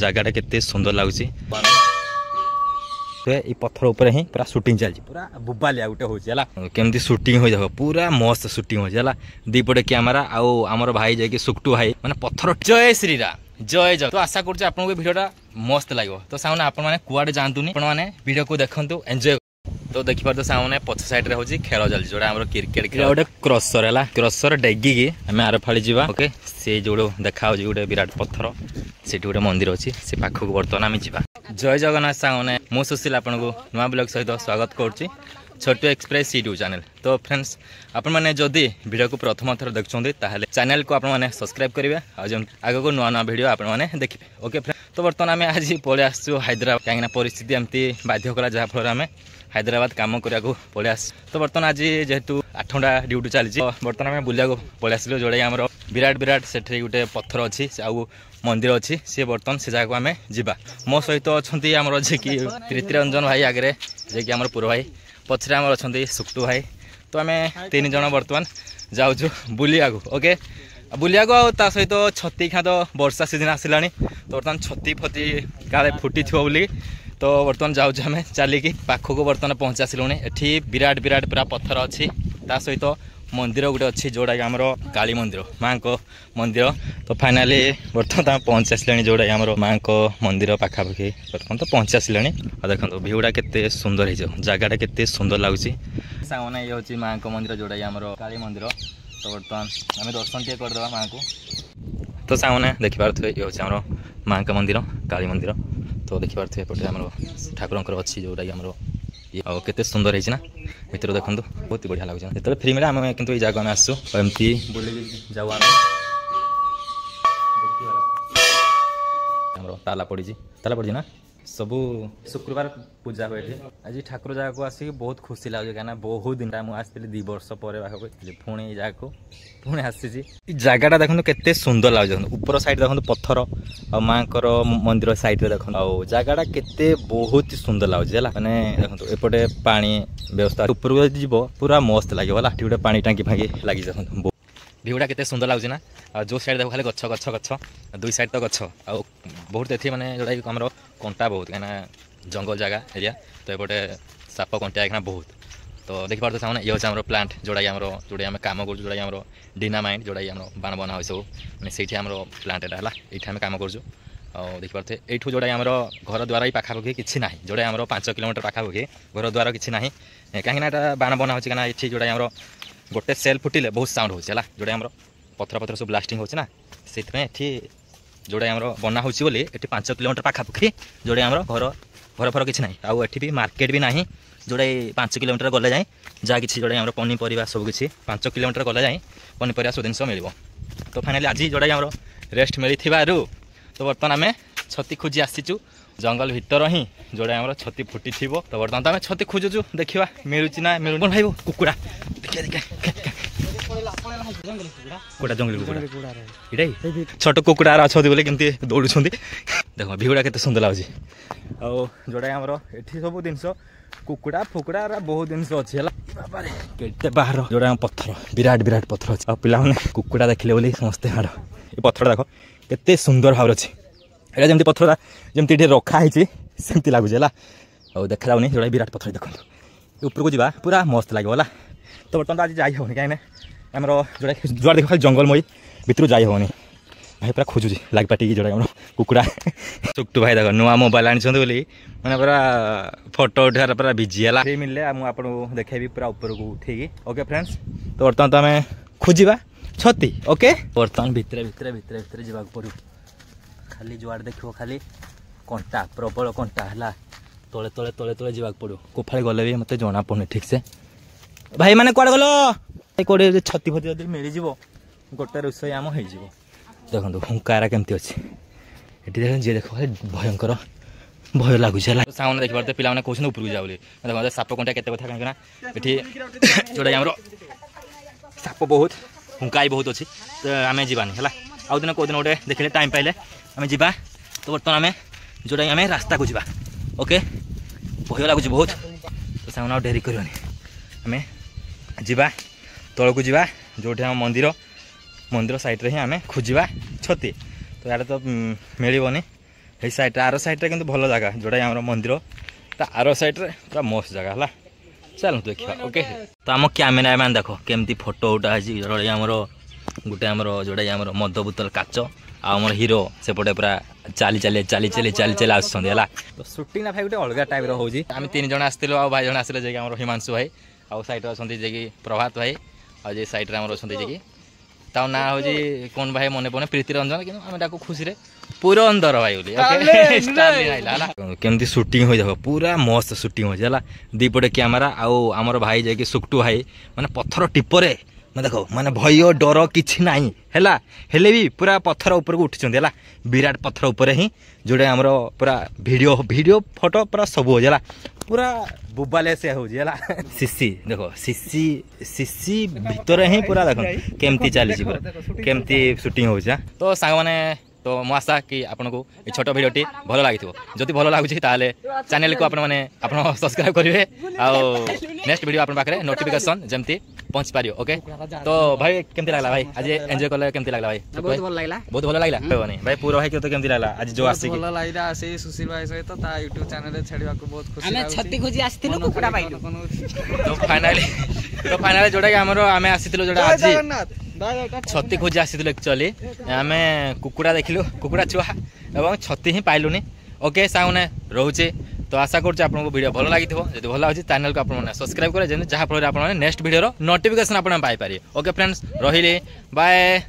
जगटा केते सुंदर लगुच पत्थर उपर ही पूरा शूटिंग चलती पूरा बुबालिया गोटे हो केमती शूटिंग हो जाए पूरा मस्त शूटिंग हो दीपटे कैमेरा आमर भाई जाकि सुक्टू भाई माने पत्थर जय श्रीराम जय जय तो आशा करुँ आपको भिडियोटा मस्त लगे तो सामने आपने कुआडे जातुनि आपने भिडियो को देखु एंजॉय तो देखिपार तो सामने पछ साइड रे होची खेल चलती जोड़ा हमर क्रिकेट खेल गोटे क्रसर है क्रसर डेगी की आम आर फाड़ी जावा ओके से जो देखा गोटे विराट पत्थर से गोटे मंदिर अच्छी से पाखक बर्तमान आम जा जय जगन्नाथ सामने मु सुशील आपको नुआ ब्लॉग सहित स्वागत करुच्ची छोटू एक्सप्रेस यूट्यूब चैनल तो फ्रेंड्स आपण मैंने जदि वीडियो को प्रथम थर देखुं ताहले चैनल को आपने सब्सक्राइब करेंगे आग को नुआ नुआ वीडियो आपने देखिए ओके फ्रेंड्स तो बर्तमान आम आज पलि आसु हैदराबाद कहीं परिस्थिति एमती बाध्य कला जहाँफल आम हैदराबाद काम करने को पलि आस तो बर्तमान आज जेहेतु 8 घंटा ड्यूटी चली बर्तमान आम बुलिया पलि आसिलु जोड़ा आम विराट से गोटे पत्थर अच्छी आउ मंदिर अच्छी सी बर्तमान से जगह आम जा मो सहित अच्छा आमर जे कि प्रीतिरंजन भाई आगे जे कि आम पुर भाई पछरे आम अच्छा सुक्टू भाई तो आम 3 जन बर्तमान जाऊँ बुलिया ओके बुलिया सहित छती खाँ तो वर्षा सीजन आसला तो बर्तमान छती फती काले फुटी थो बोली तो बर्तमान जाऊँ आम चलिकी पाखक बर्तमान पहुँची आसलुणी एठी विराट पूरा पत्थर अच्छी सहित मंदिर गोटे अच्छी जोड़ा कि आमर काली मंदिर माँ को मंदिर तो फाइनाली बर्तमान पहुँची आसले जोड़ा कि आमर माँ को मंदिर पाखापाखि बर्तमान तो पहुँची आसले देखो भिउटा केते सुंदर हो जगटा केते सुंदर लगुच सामने ये हूँ माँ को मंदिर जोड़ा कि आमर काली मंदिर तो बर्तमान आम दर्शन टे करदे माँ को तो सामने देखिपे ये हूँ आमर माँ का मंदिर काली मंदिर तो देखिपे एपटे आम ठाकुर अच्छी जोड़ा कि आमर ये केते सुंदर है भितर देखो बहुत बढ़िया लगे जो फ्री मिले आम कि जगह में आसू एमती बुले जाऊ आम ताला पड़ी ना सबू शुक्रवार पूजा हुए आज ठाकुर जगह को आसिक बहुत खुशी लगे कहीं बहुत दिन मुझे 2 वर्ष पर पुणी जगह को पुणी आसी जगटा देखो केते सुंदर लगे ऊपर साइड देखो पत्थर आ माँ मंदिर साइड देखो जगटा केते बहुत सुंदर लगे मैंने देखो एपटे पानी व्यवस्था ऊपर को पूरा मस्त लगे वाला गोटे पानी टांकी फांकी लगी देखो भिउटा केते सुंदर लगे ना जो साइड देखो खाली गछ गछ गछ 2 साइड तो गछ आ बहुत एथि माने जोड़ा कि हमर कंटा बहुत कहीं जंगल जगह एरिया तो एपटे साप कंटा कहीं बहुत तो देखी पार्थ सामने ये हमारे प्लांट जोड़ा जोड़ा आम कम कर जोड़ा आम डिनामाइट जोड़ा आम बाण बना हुए सब मैंने से प्लांट एटा ये आम कम कर देखी पार्थे यू जोड़ा आम घर द्वार ही पाखापाखि किसी ना जोड़ा आम 5 किलोमीटर पाखापाखि घर द्वार किसी ना कहीं बाण बना हो ये जोड़ा आम गोटे सेल फुटिले बहुत साउंड हो जोड़ा आम पत्थर पत्थर सब ब्लास्टिंग होना से जोड़ा आम बना हो 5 किलोमीटर पाखापाखि जोड़ा आम घर फर किसी ना आउ एटी भी मार्केट भी ना जोड़ा 5 किलोमीटर गले जाए जहाँ कि जोड़ा आम पनीपरिया सब किसी 5 किलोमीटर गले जाए पनीपरिया सब जिन मिल तो फाइनाली आज जोड़ा आम रेस्ट मिली तो बर्तमान आम छती खोजी आसीचु जंगल भितर ही जोड़ा आम छती फुटी थी तो बर्तमान तो आम छती खोजुचु देखा मिलूँ ना मिलू भाई कुकुड़ा देखिए देखिए कुकुड़ा जंगली कुकुड़ा ये छोट कुकुड़ा अच्छा बोले कमी दौड़ देख भिउटा के सुंदर लगे जोड़ा आमर ये सब जिन कुकुड़ा फुकुड़ा बहुत जिन अच्छी बाहर जोड़ा पत्थर विराट पत्थर अच्छे पाने कुकुड़ा देखिले बोली समस्ते हाड़ ये पत्थर देख केते सुंदर भाव अच्छे यहाँ जमी पत्थर जमी रखाही सेमती लगुच है देखा जाऊनी जोड़ा विराट पत्थर देखो ऊपर को जा पूरा मस्त लगे तो बर्तमान आज जाई हेनी कहीं आमर जोड़ा जुआ देख खाली जंगलमयी भितर जाई हेनी भाई पूरा खोजुची लाग पाटिकी जोड़ा आम कुकुड़ा सुक्टू भाई देख नुआ मोबाइल आनी बोली मैंने पूरा फोटो उठार पूरा बिजी है फ्री मिले मुझे आपको देखेबी पूरा ऊपर को उठेगी ओके फ्रेंड्स तो बर्तमान तो आम खोजा छती ओके बर्तमान भितर भितर भितर भितर जावाक पड़ो खाली जुआड़ देखो खाली कंटा प्रबल कंटा है तले तले तले तले जावाक पड़ो कोफाड़े गले भी मत जना पड़े ठीक से भाई मैंने कौन गल कौटे छती फती जब मिल जाव गोटे रोषई आम हो देखो हुंकारा केमती अच्छे ये देख जी देख भयंकर भय लगुच सामने देखिए पारे पिला कहते ऊपर को जाओ देखो साप कंटा केते कथा कहीं ये जोड़ा आम साप बहुत हुंकाई बहुत अच्छी तो आम जानी है आउ दिन कौ दिन गोटे देखिले टाइम पाइले आम जा तो बर्तमान आम जोड़ा आम रास्ता को जा ओके भय लगुच बहुत तो सामने आउ डेरी करनी आम जा तल को जा जो मंदिर मंदिर साइड रे ही आम खोजा छती तो यार तो मिलनी এই সাইড্রে आर साइड्रे कि भल जगह जोटा आम मंदिर ता आर साइड्रे पूरा मस्त जगह है चल देखा ओके। तो आम कैमेरा मैन देख केमती फोटो उठा है आमर गोटे आमर जोटा आमर मद बोतल काच आमर हिरो सेपटे पूरा चली चली चली चली चली चली आसला। तो सुटिंग ना भाई गोटे अलग टाइप रोचे आम 3 जन आसलु आ भाई जन आसले जे आमर हिमांशु भाई आउ साइड अच्छे जे प्रभात भाई आ जे साइड आमर अच्छे जे ता ना हूँ कौन भाई मन पड़े प्रीति रंजन कि आम खुशी रे पुरंदर भाई केमती सुटिंग हो जाओ पूरा मस्त सुटिंग हो जाला दीपटे कैमेरा आउ आमर भाई जे सुक्टू भाई माने पत्थर टिपरे मैं देखो माने भय डर किछि नाही हैला हेले भी पूरा पत्थर ऊपर को उठिचंदी हैला विराट पत्थर ऊपर ही जोड़े आमर पूरा वीडियो वीडियो फोटो पूरा सब हो जाला पूरा बुबाले से हो जाला सीसी देखो सीसी सीसी भीतर ही पूरा देखो केमती चली पूरा केमती शूटिंग हो जा। तो सांग माने तो मो आशा कि आपको ये छोट भिडियोटी भल लगी जदि भल लगुच चैनल को आप सब्सक्राइब करेंगे आउ नेक्स्ट वीडियो आप पाखे नोटिफिकेशन जमती पहुंच पारियो ओके। तो भाई केमती लगला भाई आज एंजॉय कले केमती लगला भाई बहुत भल लगला कहबनी भाई पूरा भाई के तो केमती लगला आज जो आसी भल लागला आसी सुशील भाई सहित ता YouTube चैनल रे छेड़वा को बहुत खुशी लागला। छत्ती खोजी आस्थिलु कुकुडा पाइलु तो फाइनली जोडा हमर आमे आसीतिलो जोडा आज छत्ती खोजी आसीतिलो एक्चुअली आमे कुकुडा देखिलु कुकुडा छुआ एवं छत्ती ही पाइलुनी ओके साउने रोचे। तो आशा करूँ आपको वीडियो भल लगी जब भल लगे चैनल को आप सब्सक्राइब करें जहाँफल आप नेक्स्ट वीडियो नोटिफिकेशन आप पाइपर ओके फ्रेंड्स रही बाय।